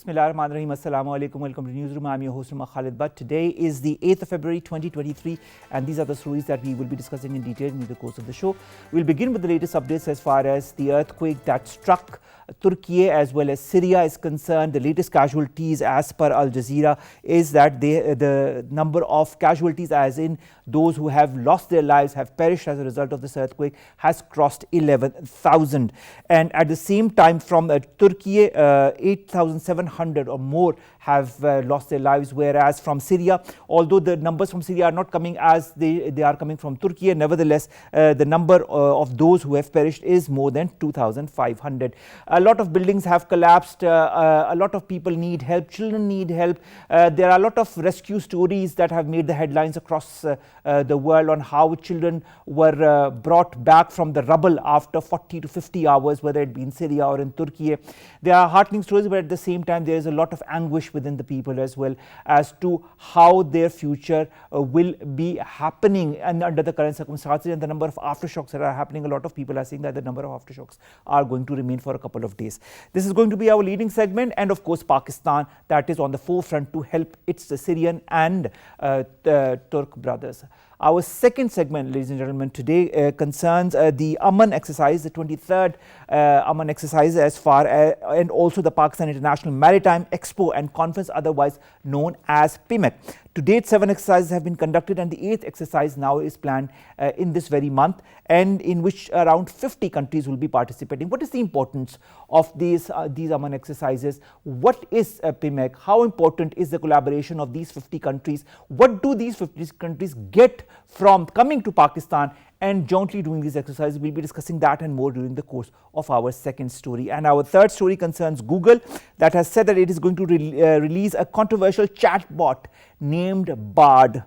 Bismillahirrahmanirrahim. Assalamu alaikum. Welcome to Newsroom. I'm your host, Khalid. But today is the 8th of February 2023, and these are the stories that we will be discussing in detail in the course of the show. We'll begin with the latest updates as far as the earthquake that struck Türkiye as well as Syria is concerned. The latest casualties, as per Al Jazeera, is that the number of casualties, as in those who have lost their lives, have perished as a result of this earthquake, has crossed 11,000. And at the same time, from Türkiye, 8,700 or more have lost their lives, whereas from Syria, although the numbers from Syria are not coming as they are coming from Türkiye, nevertheless, the number of those who have perished is more than 2,500. A lot of buildings have collapsed, a lot of people need help, children need help. There are a lot of rescue stories that have made the headlines across the world on how children were brought back from the rubble after 40 to 50 hours, whether it be in Syria or in Türkiye. There are heartening stories, but at the same time there is a lot of anguish within the people as well as to how their future will be happening and under the current circumstances and the number of aftershocks that are happening. A lot of people are saying that the number of aftershocks are going to remain for a couple of days. This is going to be our leading segment, and of course Pakistan, that is on the forefront to help its Syrian and Turk brothers. Our second segment, ladies and gentlemen, today concerns the Aman exercise, the 23rd Aman exercise, as far as, and also the Pakistan International Maritime Expo and Conference, otherwise known as PIMEC. To date, 7 exercises have been conducted, and the 8th exercise now is planned in this very month, and in which around 50 countries will be participating. What is the importance of these Aman exercises? What is PIMEC? How important is the collaboration of these 50 countries? What do these 50 countries get from coming to Pakistan and jointly doing these exercises? We'll be discussing that and more during the course of our second story. And our third story concerns Google, that has said that it is going to release a controversial chatbot named Bard,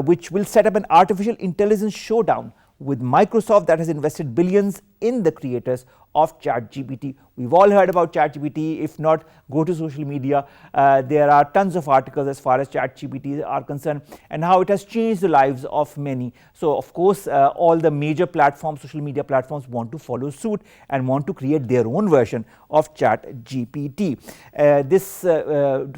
which will set up an artificial intelligence showdown with Microsoft, that has invested billions in the creators of ChatGPT. We've all heard about ChatGPT. If not, go to social media. There are tons of articles as far as ChatGPT are concerned and how it has changed the lives of many. So, of course, all the major platforms, social media platforms, want to follow suit and want to create their own version of ChatGPT. This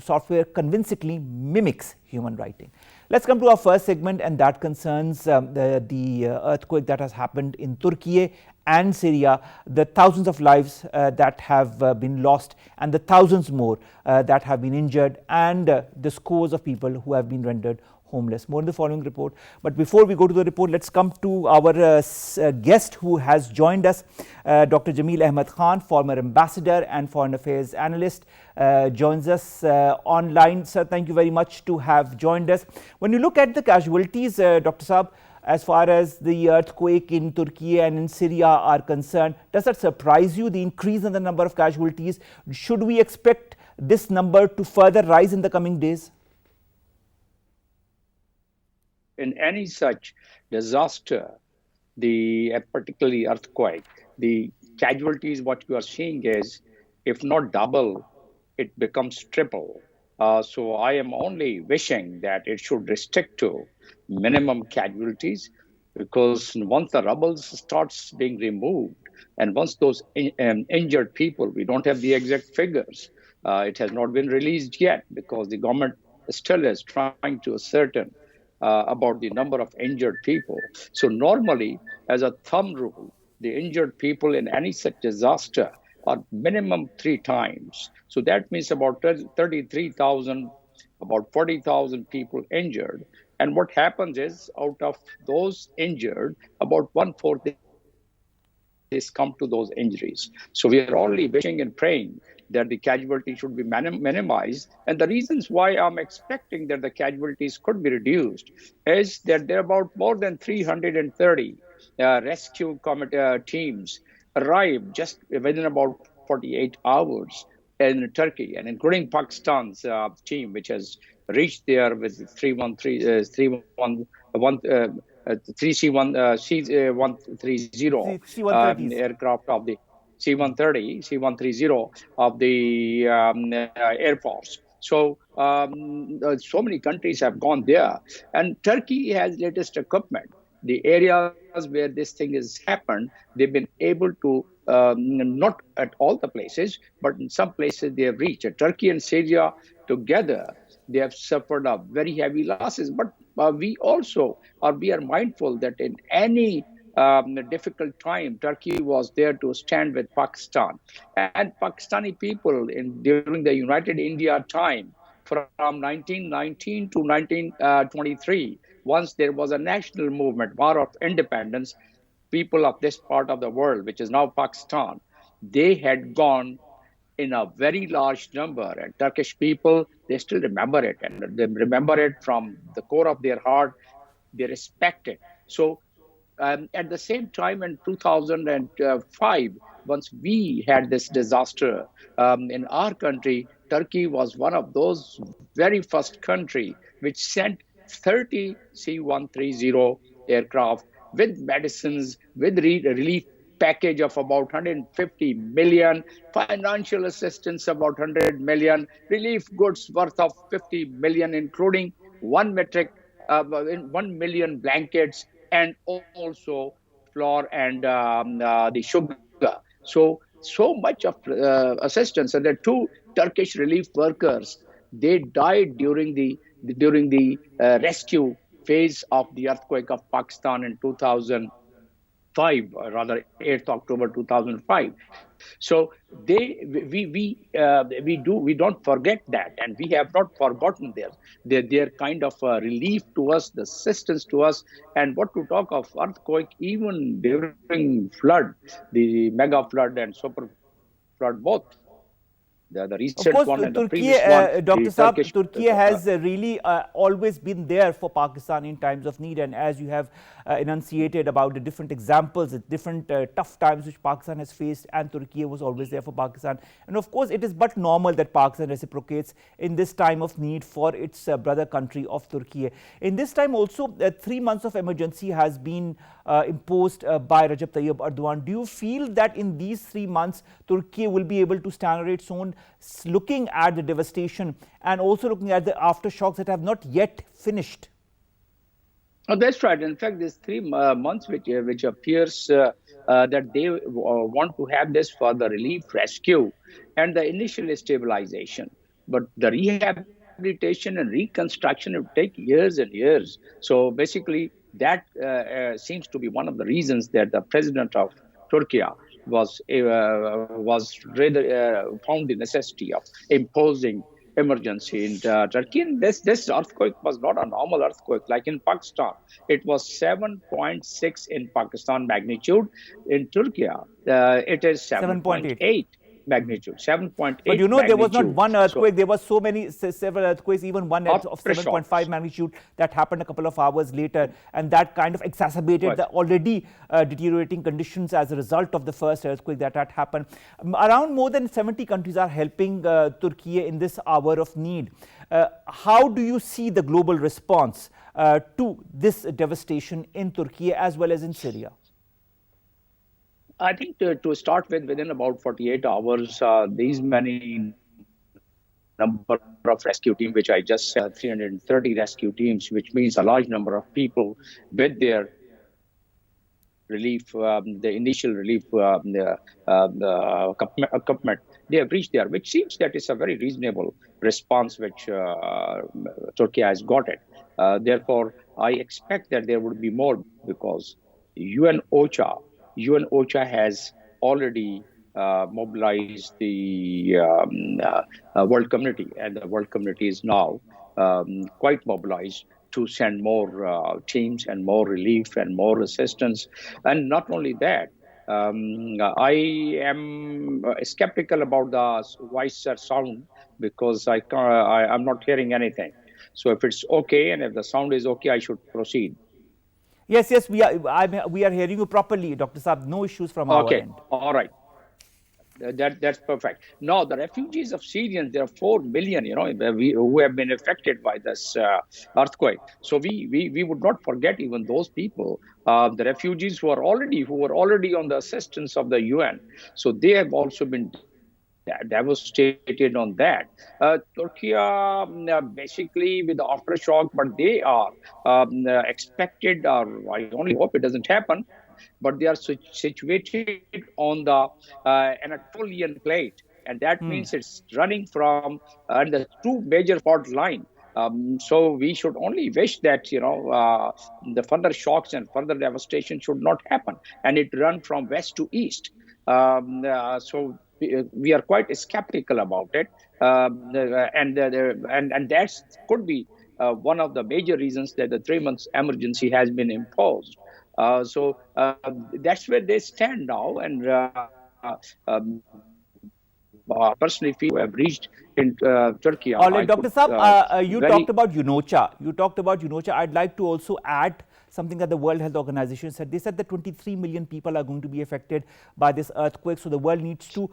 software convincingly mimics human writing. Let's come to our first segment, and that concerns the earthquake that has happened in Türkiye and Syria, the thousands of lives that have been lost, and the thousands more that have been injured, and the scores of people who have been rendered homeless. More in the following report. But before we go to the report, let's come to our guest who has joined us, Dr. Jamil Ahmad Khan, former ambassador and foreign affairs analyst, joins us online. Sir, thank you very much to have joined us. When you look at the casualties, Dr. Saab, as far as the earthquake in Türkiye and in Syria are concerned, does that surprise you, the increase in the number of casualties? Should we expect this number to further rise in the coming days? In any such disaster, particularly earthquake, the casualties, what you are seeing is, if not double, it becomes triple. So I am only wishing that it should restrict to minimum casualties, because once the rubble starts being removed, and once those injured people, we don't have the exact figures. It has not been released yet because the government still is trying to ascertain about the number of injured people. So normally, as a thumb rule, the injured people in any such disaster are minimum 3 times. So that means about 33,000, about 40,000 people injured. And what happens is, out of those injured, about 1/4 is come to those injuries. So we are only wishing and praying that the casualty should be minimized. And the reasons why I'm expecting that the casualties could be reduced is that there are about more than 330 rescue teams arrived just within about 48 hours in Turkey, and including Pakistan's team, which has reached there with 3C-130 aircraft of the C-130 of the Air Force. So so many countries have gone there, and Turkey has latest equipment. The areas where this thing has happened, they've been able to not at all the places, but in some places they have reached. Turkey and Syria together, they have suffered a very heavy losses. But we are mindful that in any difficult time, Turkey was there to stand with Pakistan. And Pakistani people during the United India time, from 1919 to 1923, once there was a national movement, war of independence, people of this part of the world, which is now Pakistan, they had gone in a very large number. And Turkish people, they still remember it. And they remember it from the core of their heart. They respect it. So at the same time, in 2005, once we had this disaster in our country, Turkey was one of those very first country which sent 30 C-130 aircraft with medicines, with relief package of about 150 million, financial assistance about 100 million, relief goods worth of 50 million, including 1 million blankets, and also flour and the sugar. So much of assistance. And the two Turkish relief workers, they died during the rescue phase of the earthquake of Pakistan in 2005, or rather 8th October 2005. So we don't forget that, and we have not forgotten their kind of relief to us, the assistance to us. And what to talk of earthquake, even during flood, the mega flood and super flood, both. The Of recent course, one and the Turkey, previous one, Dr. the Saab, Turkish. Turkey has really always been there for Pakistan in times of need. And as you have enunciated about the different examples, the different tough times which Pakistan has faced, and Turkey was always there for Pakistan. And of course, it is but normal that Pakistan reciprocates in this time of need for its brother country of Turkey. In this time also, 3 months of emergency has been imposed by Recep Tayyip Erdogan. Do you feel that in these 3 months, Turkey will be able to stand on its own, looking at the devastation and also looking at the aftershocks that have not yet finished? Oh, that's right. In fact, these 3 months, which appears that they want to have this for the relief, rescue, and the initial stabilization. But the rehabilitation and reconstruction will take years and years. So basically, that seems to be one of the reasons that the president of Turkey was rather found the necessity of imposing emergency in Turkey. And this earthquake was not a normal earthquake like in Pakistan. It was 7.6 in Pakistan magnitude. In Turkey, it is 7.8 magnitude. 7.8 But you know, there was not magnitude. one earthquake. So, There was so many, several earthquakes, even one of 7.5 aftershocks. magnitude that happened a couple of hours later. And that kind of exacerbated Right. the already deteriorating conditions as a result of the first earthquake that had happened. Around more than 70 countries are helping Turkey in this hour of need. How do you see the global response to this devastation in Turkey as well as in Syria? I think to start with, within about 48 hours, these many number of rescue teams, which I just said, 330 rescue teams, which means a large number of people with their relief, the initial relief, the equipment, they have reached there, which seems that it's a very reasonable response which Turkey has got it. Therefore, I expect that there would be more because UN OCHA has already mobilized the world community, and the world community is now quite mobilized to send more teams and more relief and more assistance. And not only that, I am skeptical about the voice sound because I'm not hearing anything. So if it's okay and if the sound is okay, I should proceed. Yes, we are hearing you properly, Dr. Saab. No issues from our Okay, end. all right. That's perfect. Now, the refugees of Syrians, there are 4 million, who have been affected by this earthquake. So we would not forget even those people, the refugees who were already on the assistance of the UN. So they have also been devastated on that. Turkey, basically with the aftershock, but they are expected, or I only hope it doesn't happen, but they are situated on the Anatolian plate. And that means it's running from the two major fault line. So we should only wish that, the further shocks and further devastation should not happen, and it run from west to east. So we are quite skeptical about it, and that could be one of the major reasons that the 3 months emergency has been imposed. So that's where they stand now, and um, personally feel we have reached in Turkey. All right, I Dr. could Saab, you very talked about UNOCHA. You talked about UNOCHA. I'd like to also add something that the World Health Organization said. They said that 23 million people are going to be affected by this earthquake. So the world needs to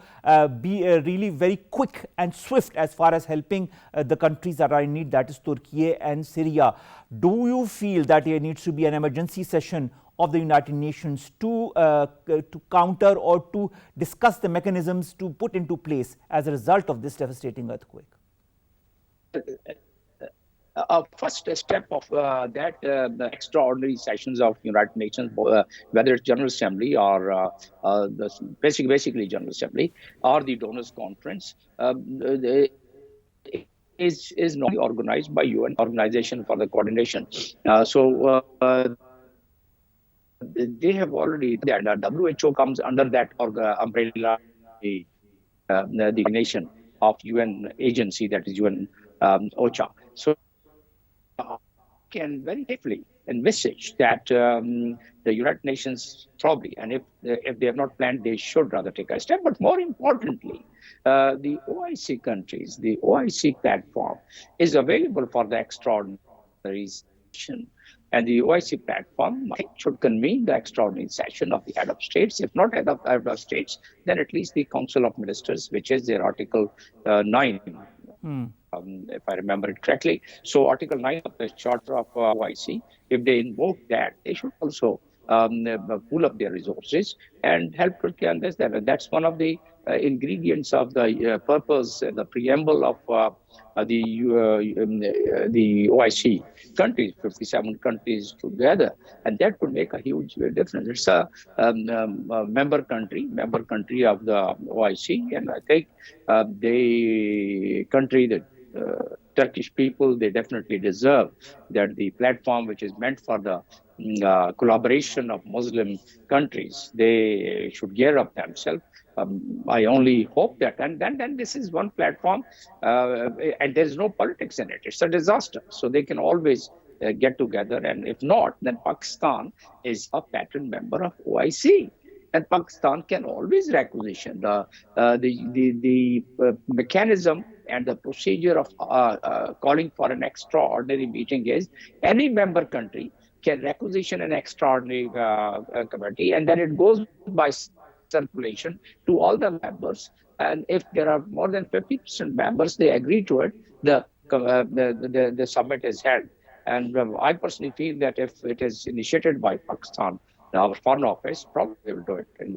be really very quick and swift as far as helping the countries that are in need, that is Turkey and Syria. Do you feel that there needs to be an emergency session of the United Nations to counter or to discuss the mechanisms to put into place as a result of this devastating earthquake? First step of that, the extraordinary sessions of United Nations, whether it's General Assembly or basically General Assembly or the Donors Conference, is normally organized by UN Organization for the Coordination. They have already, the WHO comes under that umbrella, the nation of UN agency, that is UN OCHA. So can very safely envisage that the United Nations probably, and if they have not planned, they should rather take a step. But more importantly, the OIC countries, the OIC platform is available for the extraordinary session. And the OIC platform, I think, should convene the extraordinary session of the head of states. If not head of states, then at least the Council of Ministers, which is their Article 9. If I remember it correctly. So Article 9 of the Charter of OIC, if they invoke that, they should also pool up their resources and help Turkey on this. That's one of the ingredients of the purpose and the preamble of the OIC countries, 57 countries together, and that could make a huge difference. It's a member country of the OIC, and I think the Turkish people, they definitely deserve that the platform, which is meant for the collaboration of Muslim countries, they should gear up themselves. I only hope that, and then this is one platform, and there's no politics in it. It's a disaster, so they can always get together. And if not, then Pakistan is a pattern member of OIC, and Pakistan can always requisition the mechanism and the procedure of calling for an extraordinary meeting is any member country can requisition an extraordinary committee, and then it goes by circulation to all the members. And if there are more than 50% members, they agree to it, the summit is held. And I personally feel that if it is initiated by Pakistan, our foreign office probably will do it in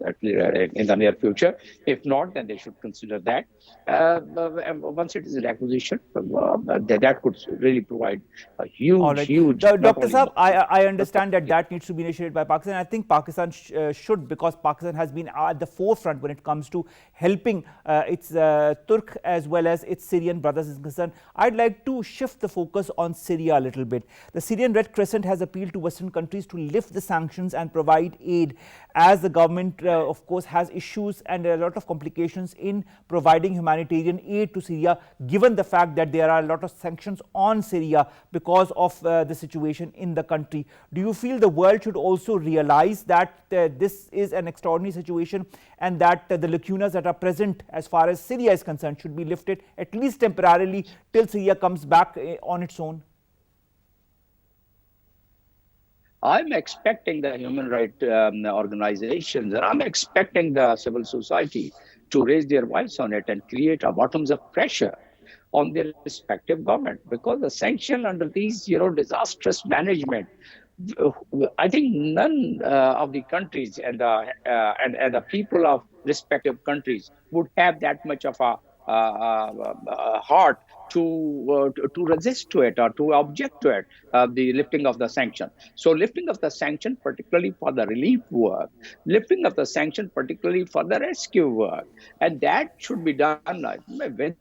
the near future. If not, then they should consider that. Once it is a requisition, that could really provide a huge. Dr. Saab, I understand that needs to be initiated by Pakistan. I think Pakistan should, because Pakistan has been at the forefront when it comes to helping its Turk as well as its Syrian brothers is concerned. I'd like to shift the focus on Syria a little bit. The Syrian Red Crescent has appealed to Western countries to lift the sanctions and provide aid, as the government of course has issues and a lot of complications in providing humanitarian aid to Syria, given the fact that there are a lot of sanctions on Syria because of the situation in the country. Do you feel the world should also realize that this is an extraordinary situation and that the lacunas that are present as far as Syria is concerned should be lifted, at least temporarily, till Syria comes back on its own? I'm expecting the human rights organizations, and I'm expecting the civil society to raise their voice on it and create a bottoms-up pressure on their respective government, because the sanction under these, disastrous management, I think none of the countries and the people of respective countries would have that much of a heart to resist to it or to object to it, the lifting of the sanction. So lifting of the sanction, particularly for the relief work, lifting of the sanction, particularly for the rescue work, and that should be done with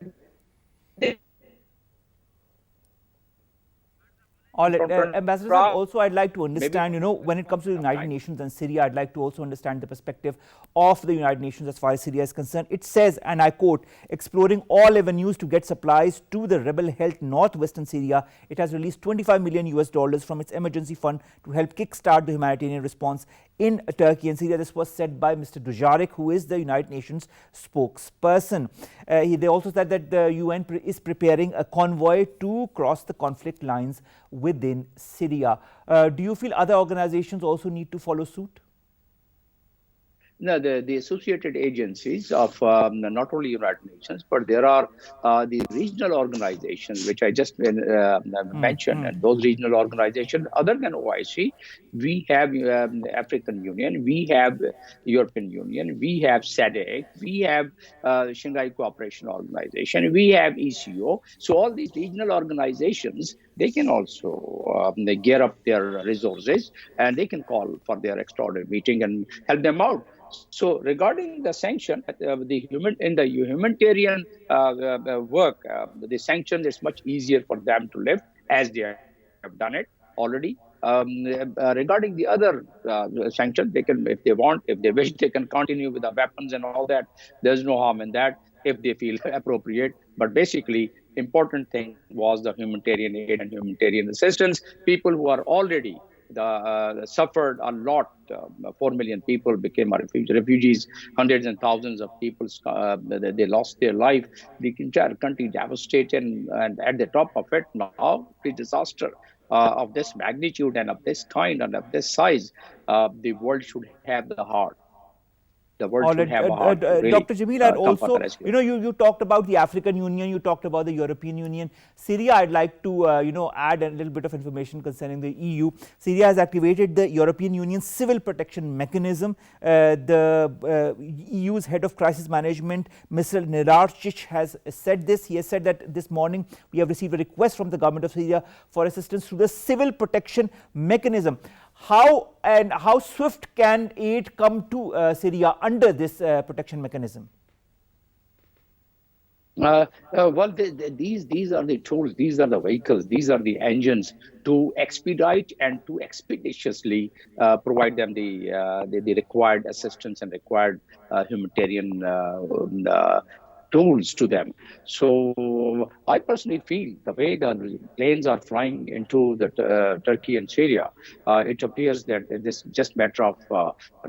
All right, from Ambassador Saab, 20, also I'd like to maybe understand, when it comes to the United time. Nations and Syria, I'd like to also understand the perspective of the United Nations as far as Syria is concerned. It says, and I quote, exploring all avenues to get supplies to the rebel-held northwestern Syria, it has released 25 million US dollars from its emergency fund to help kickstart the humanitarian response in Turkey and Syria. This was said by Mr. Dujarric, who is the United Nations spokesperson. They also said that the UN is preparing a convoy to cross the conflict lines within Syria. Do you feel other organizations also need to follow suit? No, the associated agencies of not only United Nations, but there are the regional organizations, which I just mentioned. And those regional organizations, other than OIC, we have the African Union, we have European Union, we have SADC, we have Shanghai Cooperation Organization, we have ECO. So all these regional organizations, they can also they gear up their resources and they can call for their extraordinary meeting and help them out. So regarding the sanction, in the humanitarian work, the sanction is much easier for them to lift, as they have done it already. Regarding the other sanctions, they can, if they want, if they wish, they can continue with the weapons and all that. There's no harm in that if they feel appropriate. But basically, important thing was the humanitarian aid and humanitarian assistance. People who are already suffered a lot. 4 million people became refugees. Hundreds and thousands of people they lost their life. The entire country devastated, and at the top of it now, the disaster of this magnitude and of this kind and of this size, the world should have the heart. The world should have a heart to really Dr. Jamil, and come for the also, rescue. you talked about the African Union, you talked about the European Union. Syria, I'd like to, add a little bit of information concerning the EU. Syria has activated the European Union Civil Protection Mechanism. The EU's head of crisis management, Mr. Nelarchich, has said this. He has said that this morning we have received a request from the government of Syria for assistance through the Civil Protection Mechanism. How swift can aid come to Syria under this protection mechanism? Well, these are the tools, these are the vehicles, these are the engines to expedite and to expeditiously provide them the required assistance and required humanitarian tools to them. So I personally feel the way the planes are flying into the Turkey and Syria, it appears that this just matter of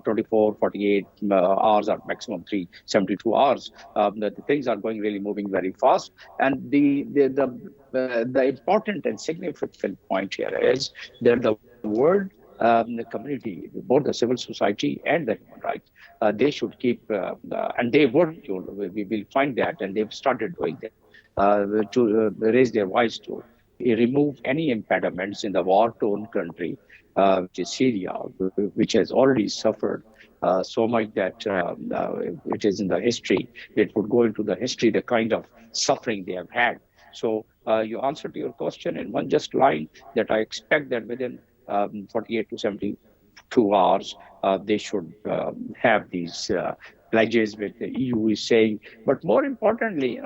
24, 48 hours or maximum 72 hours. The things are going really moving very fast. And the important and significant point here is that the world the community, both the civil society and the human rights, they should keep, and they would, we will find that, and they've started doing that, to raise their voice to remove any impediments in the war-torn country, which is Syria, which has already suffered so much that it is in the history. It would go into the history, the kind of suffering they have had. So you answered your question in one just line, that I expect that within 48 to 72 hours, they should have these pledges with the EU is saying. But more importantly,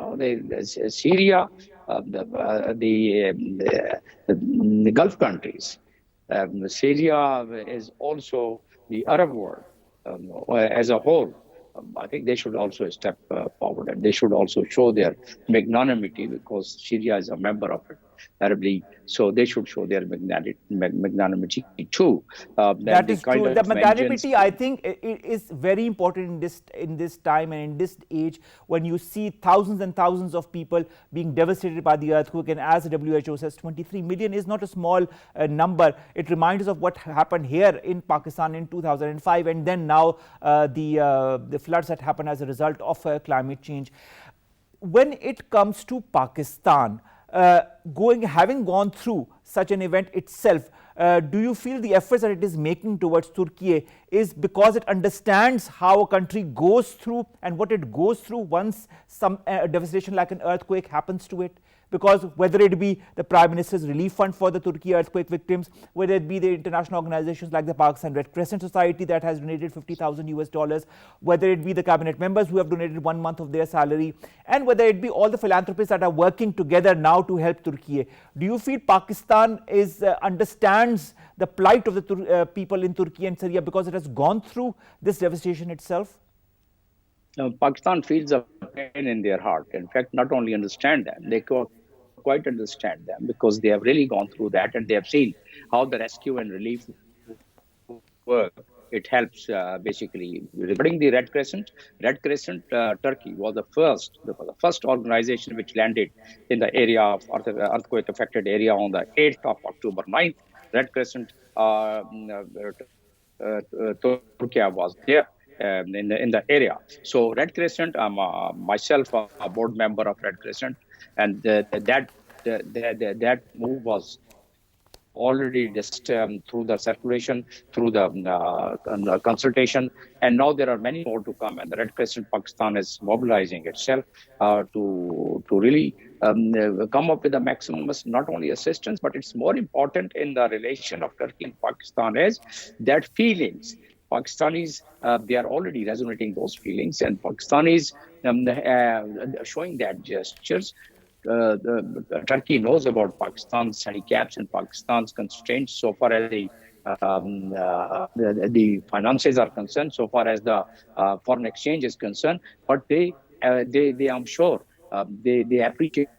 Syria, the Gulf countries, Syria is also the Arab world as a whole. I think they should also step forward, and they should also show their magnanimity, because Syria is a member of it, Arab League. So they should show their magnanimity too. That is true. The magnanimity, I think, is very important in this time and in this age, when you see thousands and thousands of people being devastated by the earthquake. And as the WHO says, 23 million is not a small number. It reminds us of what happened here in Pakistan in 2005, and then now the floods that happened as a result of climate change. When it comes to Pakistan, having gone through such an event itself, do you feel the efforts that it is making towards Turkey is because it understands how a country goes through and what it goes through once some devastation like an earthquake happens to it. Because whether it be the Prime Minister's relief fund for the Turkey earthquake victims, whether it be the international organizations like the Pakistan Red Crescent Society that has donated $50,000, whether it be the cabinet members who have donated 1 month of their salary, and whether it be all the philanthropists that are working together now to help Turkey. Do you feel Pakistan understands the plight of the people in Turkey and Syria because it has gone through this devastation itself? Pakistan feels a pain in their heart. In fact, not only understand them, they quite understand them because they have really gone through that and they have seen how the rescue and relief work. It helps basically. Regarding the Red Crescent, Turkey was the first organization which landed in the area of earthquake affected area on the 8th of October. 9th, Red Crescent Turkey was there. In the area. So Red Crescent, I'm myself a board member of Red Crescent, and that move was already just through the circulation, through the consultation, and now there are many more to come. And the Red Crescent Pakistan is mobilizing itself to really come up with the maximum, not only assistance, but it's more important in the relation of Turkey and Pakistan is that feelings. Pakistanis, they are already resonating those feelings, and Pakistanis showing that gestures. Turkey knows about Pakistan's handicaps and Pakistan's constraints so far as the finances are concerned, so far as the foreign exchange is concerned. But they I'm sure, they appreciate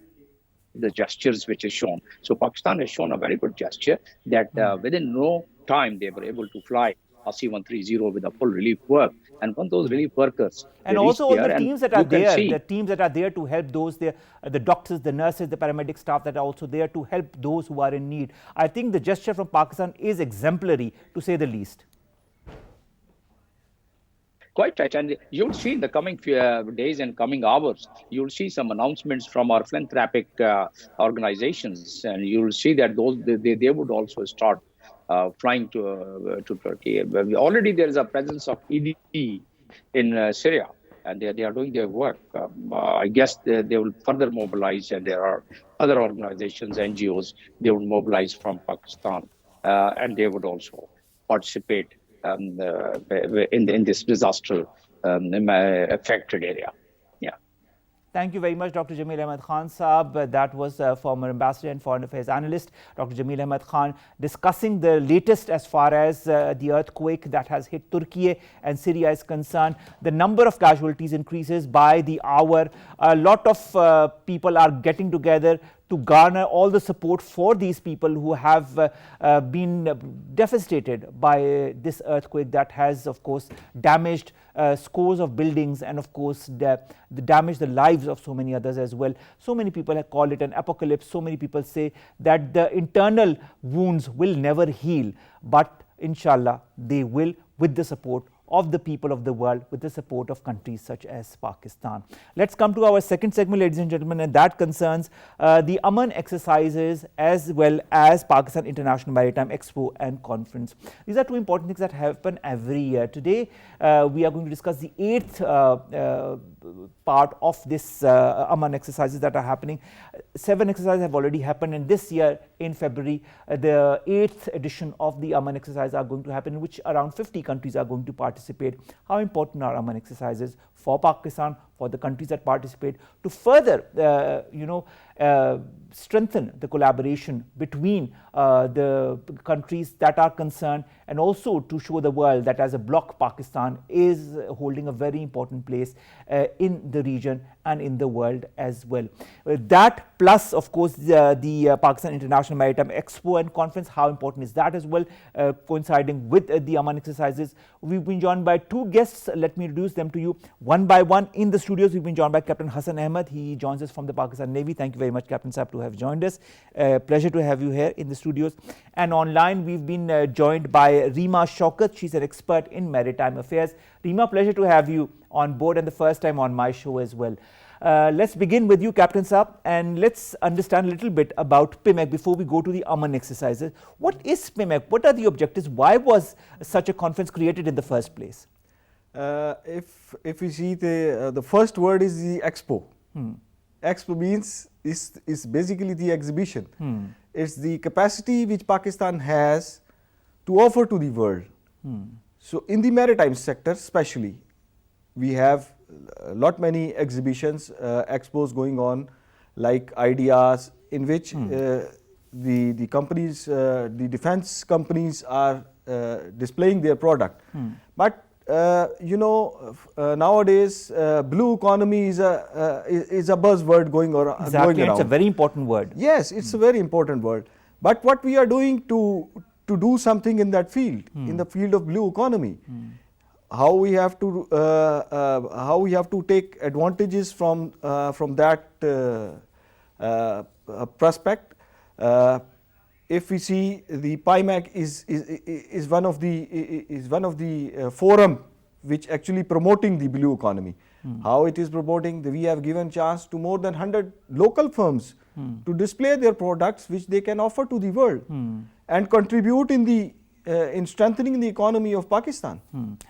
the gestures which is shown. So Pakistan has shown a very good gesture that within no time they were able to fly a C-130 with a full relief work. And when those relief workers... And also all the teams that are there, the teams that are there to help those there, the doctors, the nurses, the paramedic staff that are also there to help those who are in need. I think the gesture from Pakistan is exemplary, to say the least. Quite right. And you'll see in the coming days and coming hours, you'll see some announcements from our philanthropic organizations. And you'll see that those they would also start flying to Turkey. Already there is a presence of ED in Syria, and they are doing their work. I guess they will further mobilize, and there are other organizations, NGOs, they will mobilize from Pakistan, and they would also participate in this disaster affected area. Thank you very much, Dr. Jamil Ahmad Khan Saab. That was former ambassador and foreign affairs analyst, Dr. Jamil Ahmad Khan, discussing the latest as far as the earthquake that has hit Turkey and Syria is concerned. The number of casualties increases by the hour. A lot of people are getting together to garner all the support for these people who have been devastated by this earthquake that has, of course, damaged scores of buildings and, of course, damaged the lives of so many others as well. So many people have called it an apocalypse. So many people say that the internal wounds will never heal, but inshallah they will, with the support of the people of the world, with the support of countries such as Pakistan. Let's come to our second segment, ladies and gentlemen, and that concerns the Aman exercises as well as Pakistan International Maritime Expo and Conference. These are two important things that happen every year. Today, we are going to discuss the 8th part of this Aman exercises that are happening. 7 exercises have already happened, and this year in February, the 8th edition of the Aman exercise are going to happen, in which around 50 countries are going to participate. How important are Aman exercises for Pakistan, for the countries that participate, to further, strengthen the collaboration between the countries that are concerned, and also to show the world that as a bloc, Pakistan is holding a very important place in the region and in the world as well. That plus, of course, the Pakistan International Maritime Expo and Conference, how important is that as well, coinciding with the Aman exercises. We've been joined by 2 guests. Let me introduce them to you one by one. In the studios, we've been joined by Captain Hassan Ahmad. He joins us from the Pakistan Navy. Thank you very much, Captain Saab, to have joined us. Pleasure to have you here in the studios. And online, we've been joined by Reema Shaukat. She's an expert in maritime affairs. Reema, pleasure to have you on board, and the first time on my show as well. Let's begin with you, Captain Saab, and let's understand a little bit about PIMEC before we go to the Aman exercises. What is PIMEC? What are the objectives? Why was such a conference created in the first place? If we see the first word is the Expo. Expo means is basically the exhibition. It's the capacity which Pakistan has to offer to the world. So in the maritime sector especially, we have many exhibitions, expos going on, like ideas in which the companies, the defense companies are displaying their product. But you know, nowadays blue economy is a buzzword going around. Exactly, it's a very important word. Yes, it's a very important word. But what we are doing to do something in that field, in the field of blue economy, how we have to take advantages from that prospect. If we see the PIMEC is one of the forum which actually promoting the blue economy. How it is promoting? We have given chance to more than 100 local firms to display their products which they can offer to the world and contribute in strengthening the economy of Pakistan.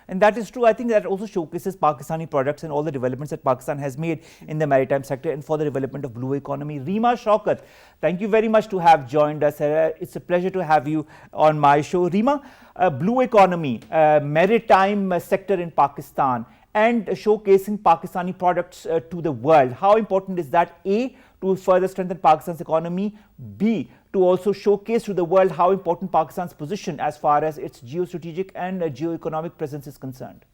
And that is true. I think that also showcases Pakistani products and all the developments that Pakistan has made in the maritime sector and for the development of blue economy. Reema, Shaukat, thank you very much to have joined us. It's a pleasure to have you on my show. Reema, blue economy, maritime sector in Pakistan and showcasing Pakistani products to the world. How important is that? A, to further strengthen Pakistan's economy. B, to also showcase to the world how important Pakistan's position as far as its geostrategic and geo-economic presence is concerned.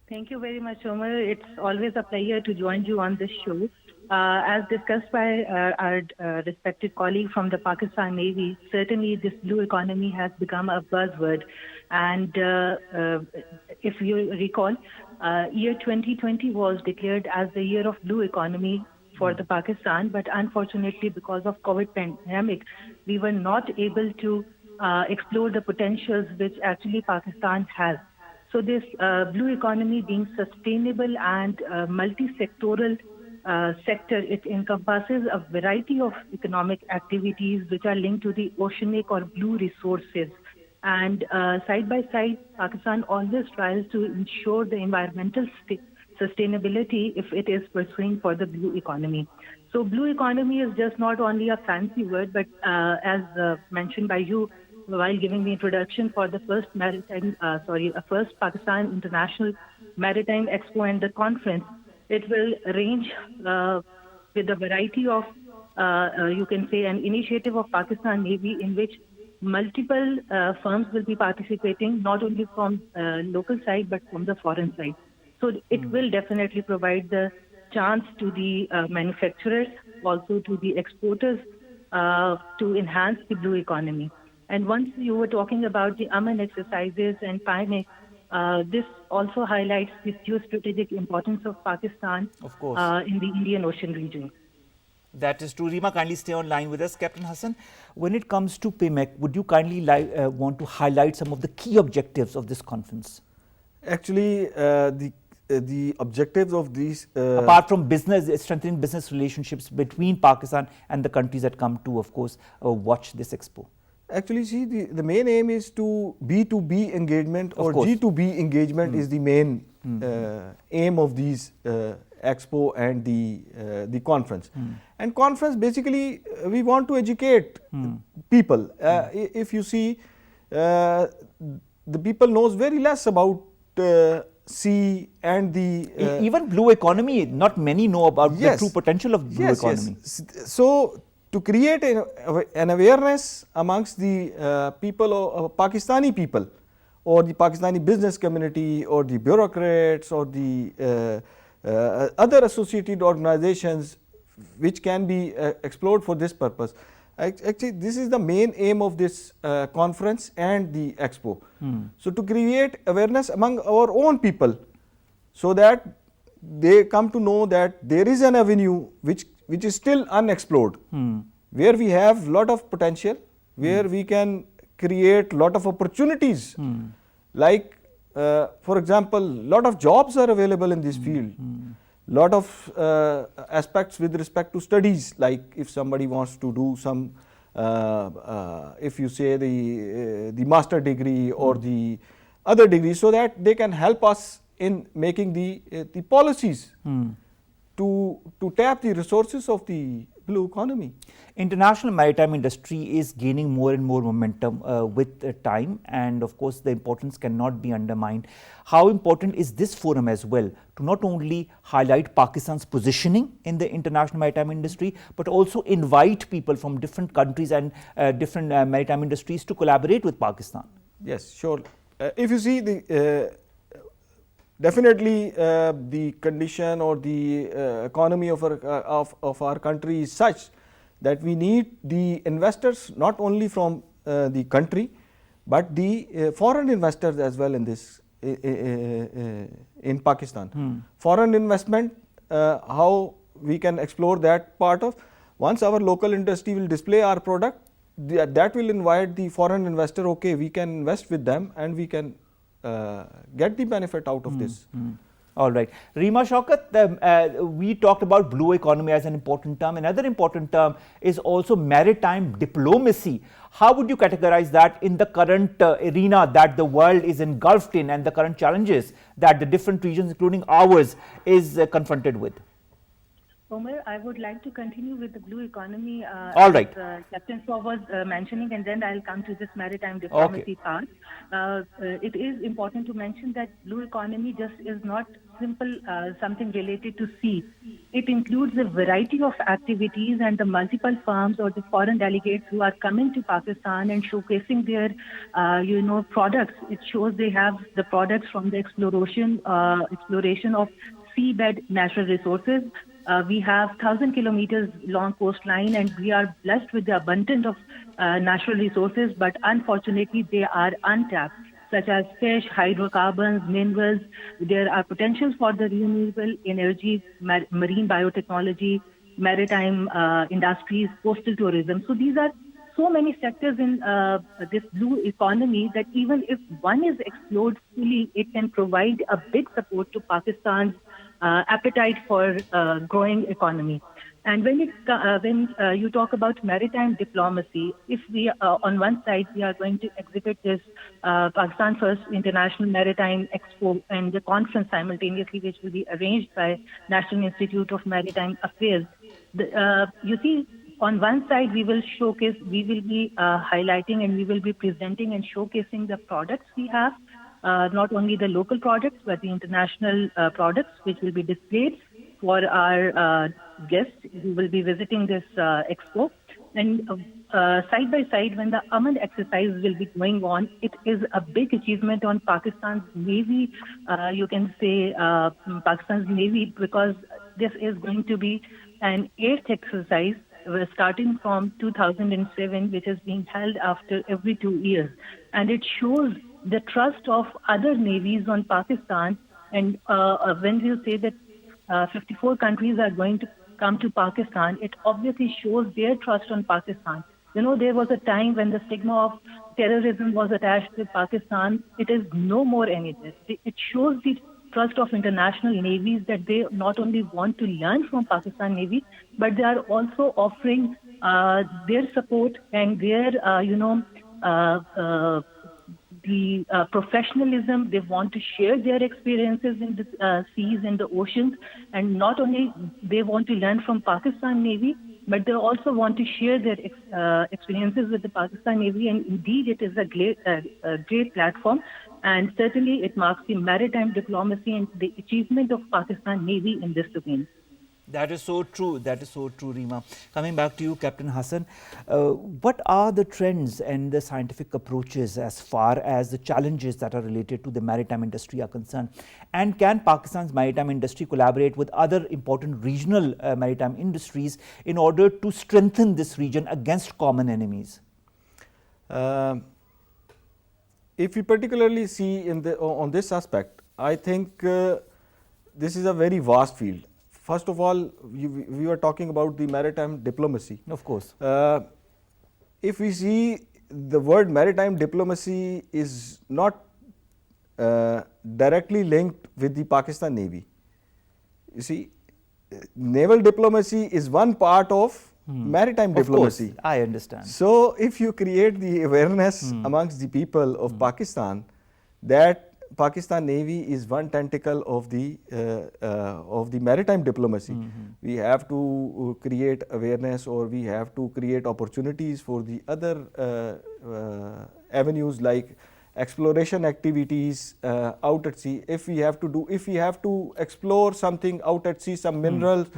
Thank you very much, Omar. It's always a pleasure to join you on this show. As discussed by our respected colleague from the Pakistan Navy, certainly this blue economy has become a buzzword. And if you recall, year 2020 was declared as the year of blue economy for the Pakistan, but unfortunately because of COVID pandemic, we were not able to explore the potentials which actually Pakistan has. So this blue economy being sustainable and multi-sectoral sector, it encompasses a variety of economic activities which are linked to the oceanic or blue resources. And side by side, Pakistan always tries to ensure the environmental sustainability if it is pursuing for the blue economy. So blue economy is just not only a fancy word, but as mentioned by you while giving the introduction for the first first Pakistan International Maritime Expo and the conference, it will range with a variety of, you can say, an initiative of Pakistan Navy in which multiple firms will be participating, not only from local side, but from the foreign side. So it will definitely provide the chance to the manufacturers, also to the exporters, to enhance the blue economy. And once you were talking about the Aman exercises and PIMEC, this also highlights the geostrategic importance of Pakistan in the Indian Ocean region. That is true. Reema, kindly stay on line with us. Captain Hassan, when it comes to PIMEC, would you kindly want to highlight some of the key objectives of this conference? Actually, the objectives of these... apart from business, strengthening business relationships between Pakistan and the countries that come to, of course, watch this expo. Actually, see, the main aim is to B2B engagement or G2B engagement is the main aim of these expo and the conference. And conference, basically, we want to educate people. If you see, the people knows very less about sea and the... even blue economy, not many know about the true potential of blue economy. Yes. So, to create an awareness amongst the people, or Pakistani people, or the Pakistani business community, or the bureaucrats, or the other associated organizations which can be explored for this purpose. Actually, this is the main aim of this conference and the expo. So, to create awareness among our own people, so that they come to know that there is an avenue which is still unexplored, where we have lot of potential, where we can create lot of opportunities. Like, for example, lot of jobs are available in this field. lot of aspects with respect to studies, like if somebody wants to do some, if you say the master degree or the other degree, so that they can help us in making the policies to tap the resources of the blue economy. International maritime industry is gaining more and more momentum with time, and of course the importance cannot be undermined. How important is this forum as well to not only highlight Pakistan's positioning in the international maritime industry, but also invite people from different countries and different maritime industries to collaborate with Pakistan? Yes, sure. If you see definitely the condition or the economy of our country is such that we need the investors not only from the country, but the foreign investors as well in this in Pakistan. Foreign investment, how we can explore that part of, once our local industry will display our product, that will invite the foreign investor, okay, we can invest with them and we can get the benefit out of this. All right. Reema, Shaukat, we talked about blue economy as an important term. Another important term is also maritime diplomacy. How would you categorize that in the current arena that the world is engulfed in and the current challenges that the different regions, including ours, is confronted with? Omar, I would like to continue with the blue economy. All right. Captain was mentioning, and then I'll come to this maritime diplomacy part. It is important to mention that blue economy just is not simple something related to sea. It includes a variety of activities and the multiple firms or the foreign delegates who are coming to Pakistan and showcasing their, products. It shows they have the products from the exploration of seabed natural resources. We have 1,000 kilometers long coastline, and we are blessed with the abundance of natural resources, but unfortunately they are untapped, such as fish, hydrocarbons, minerals. There are potentials for the renewable energy, marine biotechnology, maritime industries, coastal tourism. So these are so many sectors in this blue economy that even if one is explored fully, it can provide a big support to Pakistan's appetite for growing economy. And when you talk about maritime diplomacy, if we on one side we are going to exhibit this Pakistan First International Maritime Expo and the conference simultaneously, which will be arranged by National Institute of Maritime Affairs. You see, on one side we will be highlighting and we will be presenting and showcasing the products we have. Not only the local products, but the international products, which will be displayed for our guests who will be visiting this expo. And side by side, when the Aman exercise will be going on, it is a big achievement on Pakistan's Navy, you can say Pakistan's Navy, because this is going to be an 8th exercise starting from 2007, which is being held after every 2 years. And it shows the trust of other navies on Pakistan. And when you say that 54 countries are going to come to Pakistan, it obviously shows their trust on Pakistan. You know, there was a time when the stigma of terrorism was attached to Pakistan. It is no more anymore. It shows the trust of international navies that they not only want to learn from Pakistan Navy, but they are also offering their support and their, the professionalism. They want to share their experiences in the seas and the oceans, and not only they want to learn from Pakistan Navy, but they also want to share their experiences with the Pakistan Navy. And indeed, it is a great platform, and certainly it marks the maritime diplomacy and the achievement of Pakistan Navy in this domain. That is so true. That is so true, Reema. Coming back to you, Captain Hassan, what are the trends and the scientific approaches as far as the challenges that are related to the maritime industry are concerned? And can Pakistan's maritime industry collaborate with other important regional maritime industries in order to strengthen this region against common enemies? If we particularly see on this aspect, I think this is a very vast field. First of all, we were talking about the maritime diplomacy. Of course. If we see, the word maritime diplomacy is not directly linked with the Pakistan Navy. You see, naval diplomacy is one part of maritime diplomacy. Of course, I understand. So if you create the awareness amongst the people of Pakistan that Pakistan Navy is one tentacle of the maritime diplomacy, we have to create awareness, or we have to create opportunities for the other avenues like exploration activities out at sea. If we have to explore something out at sea, some minerals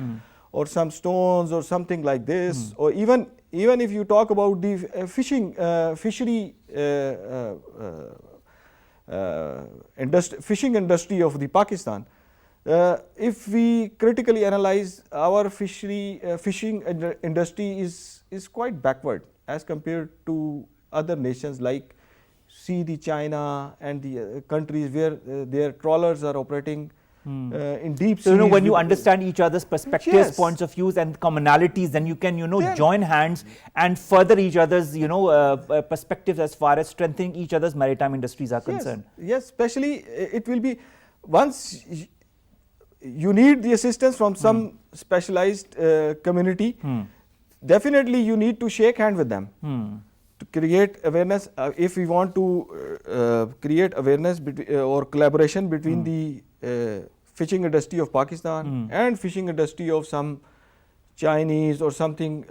or some stones or something like this, or even if you talk about the fishery fishing industry of the Pakistan, if we critically analyze our fishing industry is quite backward as compared to other nations like the China and the countries where their trawlers are operating in deep seas. So, when you understand each other's perspectives, Yes. points of views and commonalities, then you can, join hands and further each other's, perspectives as far as strengthening each other's maritime industries are concerned. Yes, especially it will be once you need the assistance from some specialized community, definitely you need to shake hand with them. To create awareness, if we want to create awareness or collaboration between the fishing industry of Pakistan and fishing industry of some Chinese or something,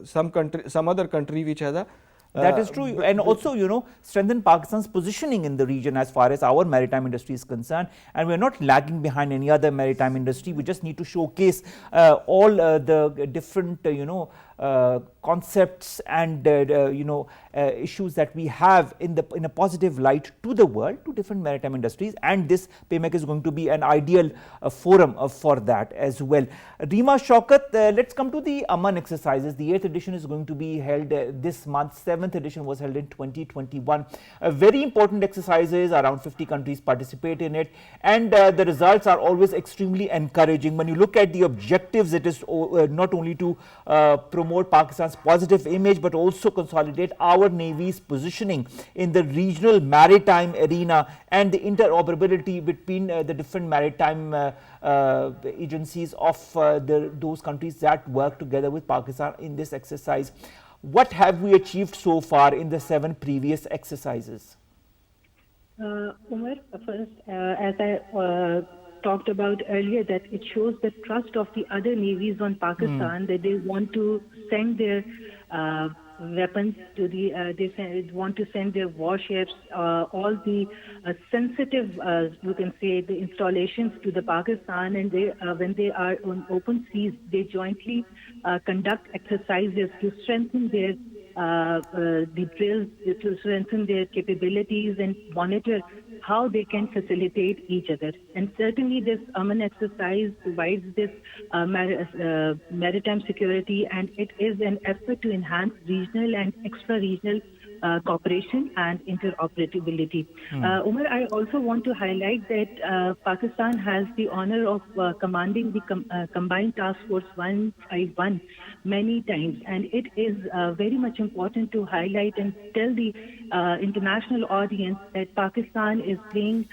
some other country which has a That is true, and also, strengthen Pakistan's positioning in the region as far as our maritime industry is concerned. And we're not lagging behind any other maritime industry. We just need to showcase all the different, concepts and issues that we have in a positive light to the world, to different maritime industries, and this PIMEC is going to be an ideal forum for that as well. Reema, Shaukat, let's come to the Aman exercises. The 8th edition is going to be held this month. 7th edition was held in 2021. Very important exercises, around 50 countries participate in it, and the results are always extremely encouraging. When you look at the objectives, it is not only to promote Pakistan's positive image, but also consolidate our Navy's positioning in the regional maritime arena and the interoperability between the different maritime agencies of those countries that work together with Pakistan in this exercise. What have we achieved so far in the 7 previous exercises? Omar, first, as I talked about earlier, that it shows the trust of the other navies on Pakistan, that they want to send their weapons to they want to send their warships, all the sensitive, you can say, the installations to the Pakistan, and they when they are on open seas, they jointly conduct exercises to strengthen their the drills, to strengthen their capabilities and monitor how they can facilitate each other. And certainly this Aman exercise provides this maritime security, and it is an effort to enhance regional and extra-regional cooperation and interoperability. Omar, I also want to highlight that Pakistan has the honor of commanding the Combined Task Force 151 many times, and it is very much important to highlight and tell the international audience that Pakistan is playing,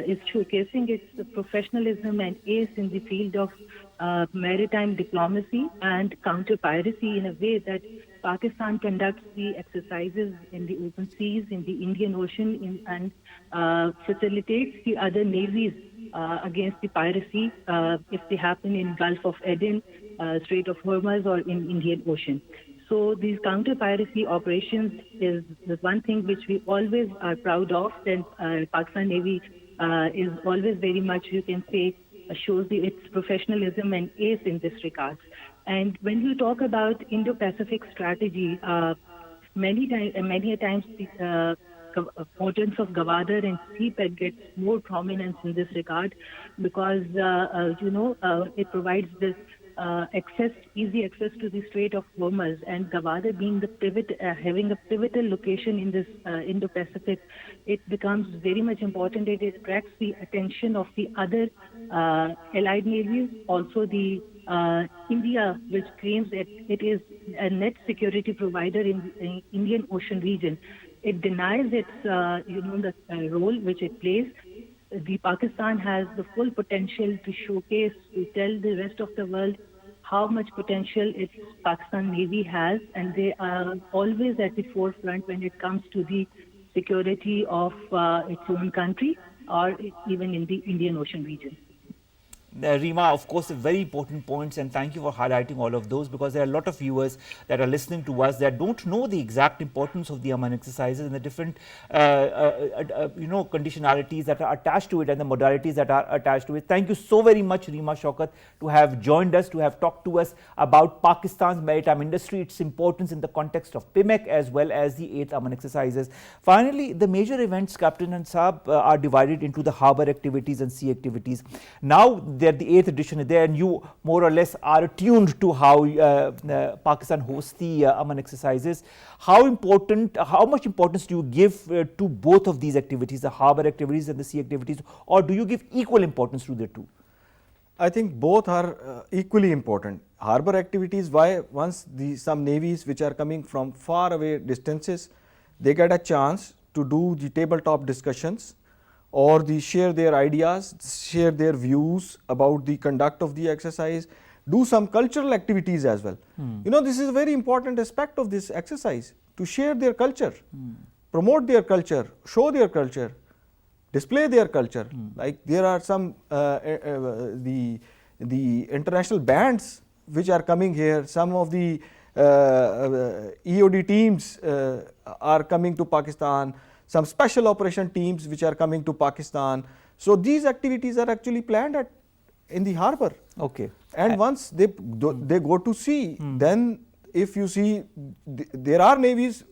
is showcasing its professionalism and ace in the field of maritime diplomacy and counter-piracy in a way that Pakistan conducts the exercises in the open seas, in the Indian Ocean, and facilitates the other navies against the piracy if they happen in Gulf of Aden, Strait of Hormuz, or in Indian Ocean. So these counter-piracy operations is the one thing which we always are proud of, and Pakistan Navy is always very much, you can say, shows its professionalism and ace in this regard. And when you talk about Indo-Pacific strategy, many a times the importance of Gwadar and CPEC gets more prominence in this regard because, it provides this easy access to the Strait of Hormuz, and Gwadar being the having a pivotal location in this Indo-Pacific, it becomes very much important. It attracts the attention of the other allied navies, also the India, which claims that it is a net security provider in the Indian Ocean region. It denies its, the role which it plays. the Pakistan has the full potential to showcase, to tell the rest of the world how much potential its Pakistan Navy has, and they are always at the forefront when it comes to the security of its own country or even in the Indian Ocean region. Reema, of course, very important points, and thank you for highlighting all of those, because there are a lot of viewers that are listening to us that don't know the exact importance of the Aman exercises and the different conditionalities that are attached to it and the modalities that are attached to it. Thank you so very much, Reema, Shaukat, to have joined us, to have talked to us about Pakistan's maritime industry, its importance in the context of PIMEC as well as the 8th Aman exercises. Finally, the major events, Captain and Saab, are divided into the harbour activities and sea activities. Now, the 8th edition is there, and you more or less are attuned to how Pakistan hosts the Aman exercises. How much importance do you give to both of these activities, the harbour activities and the sea activities, or do you give equal importance to the two? I think both are equally important. Harbour activities, why? Once some navies which are coming from far away distances, they get a chance to do the tabletop discussions, or share their ideas, share their views about the conduct of the exercise, do some cultural activities as well. This is a very important aspect of this exercise, to share their culture, promote their culture, show their culture, display their culture. Like there are some the international bands which are coming here, some of the EOD teams are coming to Pakistan, some special operation teams which are coming to Pakistan. So these activities are actually planned in the harbour. Okay. And once they go to sea, then if you see, there are navies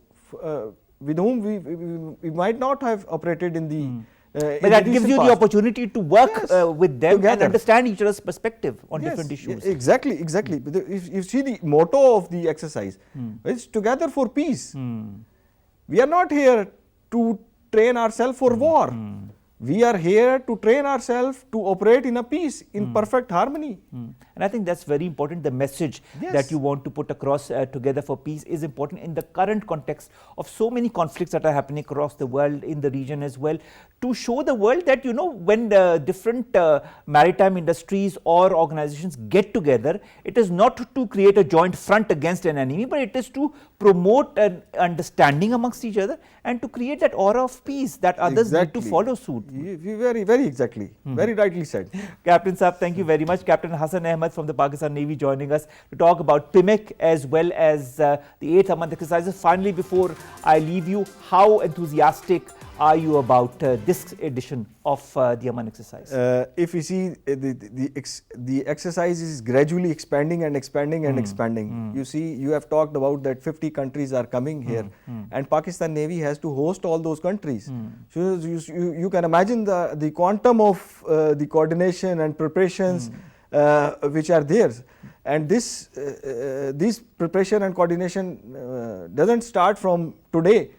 with whom we might not have operated in the but that gives you the opportunity to work with them together, and understand each other's perspective on different issues. Exactly. If you see the motto of the exercise, it's together for peace. We are not here to train ourselves for war. We are here to train ourselves to operate in a peace, in perfect harmony. And I think that's very important. The message that you want to put across, together for peace, is important in the current context of so many conflicts that are happening across the world, in the region as well, to show the world that, when the different maritime industries or organizations get together, it is not to create a joint front against an enemy, but it is to promote an understanding amongst each other and to create that aura of peace that others need to follow suit. Very, very exactly. Very rightly said. Captain Saab, thank you very much. Captain Hassan Ahmad from the Pakistan Navy joining us to talk about PIMEC as well as the 8th Aman exercises. Finally, before I leave you, how enthusiastic are you about this edition of the Aman exercise? If you see, the exercise is gradually expanding and expanding and expanding. You see, you have talked about that 50 countries are coming here, and Pakistan Navy has to host all those countries. So you can imagine the quantum of the coordination and preparations which are there. And this preparation and coordination doesn't start from today.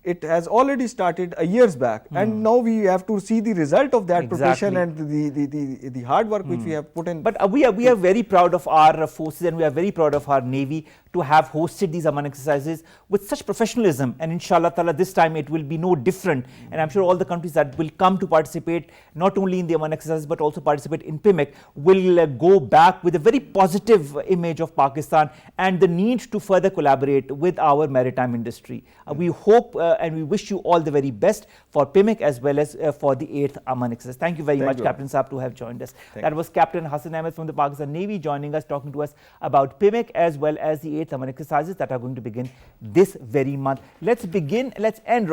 It has already started years back, and now we have to see the result of that preparation and the hard work which we have put in. But we are very proud of our forces, and we are very proud of our Navy to have hosted these Aman exercises with such professionalism, and inshallah ta'ala this time it will be no different. And I'm sure all the countries that will come to participate, not only in the Aman exercises but also participate in PIMEC, will go back with a very positive image of Pakistan and the need to further collaborate with our maritime industry. We hope and we wish you all the very best for PIMEC as well as for the 8th Aman exercise. Thank you very much, Captain Saab, to have joined us. That was Captain Hassan Ahmad from the Pakistan Navy joining us, talking to us about PIMEC as well as the 8th Aman exercises that are going to begin this very month. Let's end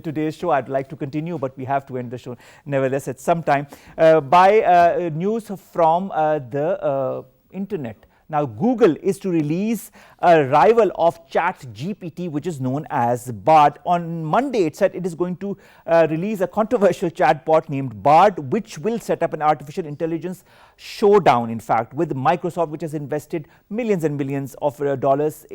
today's show. I'd like to continue, but we have to end the show nevertheless at some time by news from the internet. Now, Google is to release a rival of chatgpt, which is known as Bard. On Monday, it said it is going to release a controversial chatbot named Bard, which will set up an artificial intelligence showdown, in fact, with Microsoft, which has invested millions and millions of dollars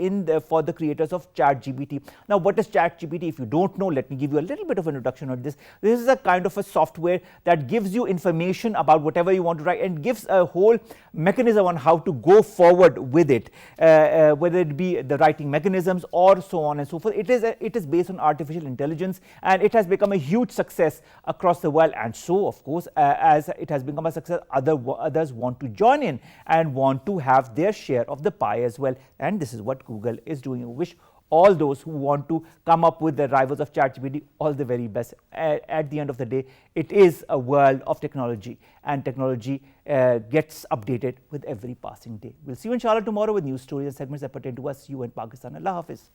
for the creators of ChatGPT. Now, what is ChatGPT? If you don't know, let me give you a little bit of an introduction on this. This is a kind of a software that gives you information about whatever you want to write and gives a whole mechanism on how to go forward forward with it, whether it be the writing mechanisms or so on and so forth. It is based on artificial intelligence, and it has become a huge success across the world. And so, of course, as it has become a success, others want to join in and want to have their share of the pie as well. And this is what Google is doing. I wish all those who want to come up with the rivals of ChatGPT all the very best. At the end of the day, it is a world of technology, and technology gets updated with every passing day. We'll see you inshallah tomorrow with news stories and segments that pertain to us, you and Pakistan. Allah Hafiz.